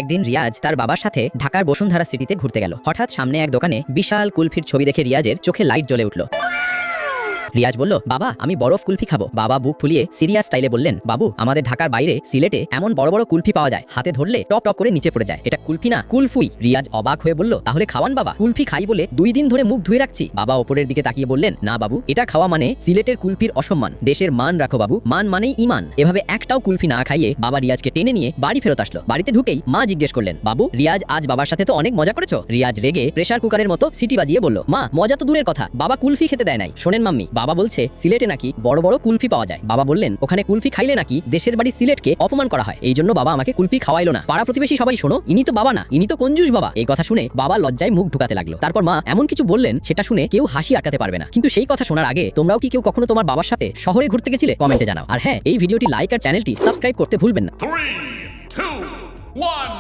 একদিন রিয়াজ তার বাবার সাথে ঢাকার বসুন্ধরা সিটিতে ঘুরতে গেল। হঠাৎ সামনে এক দোকানে বিশাল কুলফির ছবি দেখে রিয়াজের চোখে লাইট জ্বলে উঠল। রিয়াজ বলল, বাবা আমি বরফ কুলফি খাবো। বাবা বুক ফুলিয়ে সিরিয়াস স্টাইলে বললেন, বাবু আমাদের ঢাকার বাইরে সিলেটে এমন বড় বড় কুলফি পাওয়া যায়, হাতে ধরলে টপ টপ করে নিচে পড়ে যায়, এটা কুলফি না কুলফুই। রিয়াজ অবাক হয়ে বলল, তাহলে খাওয়ান বাবা। কুলফি খাই বলে 2 দিন ধরে মুখ ধুয়ে রাখছি। বাবা ওপরের দিকে তাকিয়ে বললেন, না বাবু, এটা খাওয়া মানে সিলেটের কুলফির অসম্মান। দেশের মান রাখো বাবু, মান মানেই ইমান। এভাবে একটাও কুলফি না খাইয়ে বাবা রিয়াজকে টেনে নিয়ে বাড়ি ফেরত আসলো। বাড়িতে ঢুকেই মা জিজ্ঞেস করলেন, বাবু রিয়াজ আজ বাবার সাথে তো অনেক মজা করেছো। রিয়াজ রেগে প্রেসার কুকারের মতো সিটি বাজিয়ে বলল, মা মজা তো দূরের কথা, বাবা কুলফি খেতে দেয় নাই। শোনেন মাম্মি, বাবা বলছে সিলেটে নাকি বড় বড় কুলফি পাওয়া যায়। বাবা বললেন, ওখানে কুলফি খাইলে নাকি দেশের বাড়ি সিলেটকে অপমান করা হয়, এই জন্য বাবা আমাকে কুলফি খাওয়াইলো না। পাড়া প্রতিবেশী সবাই শোনো, ইনি তো বাবা না, ইনি তো কঞ্জুস বাবা। এই কথা শুনে বাবা লজ্জায় মুখ ঢুকাতে লাগলো। তারপর মা এমন কিছু বললেন সেটা শুনে কেউ হাসি আটকাতে পারবে না। কিন্তু সেই কথা শোনার আগে তোমরাও কি কেউ কখনো তোমার বাবার সাথে শহরে ঘুরতে গেছিলে? কমেন্টে জানাও। আর হ্যাঁ, এই ভিডিওটি লাইক আর চ্যানেলটি সাবস্ক্রাইব করতে ভুলবেন না। 3, 2, 1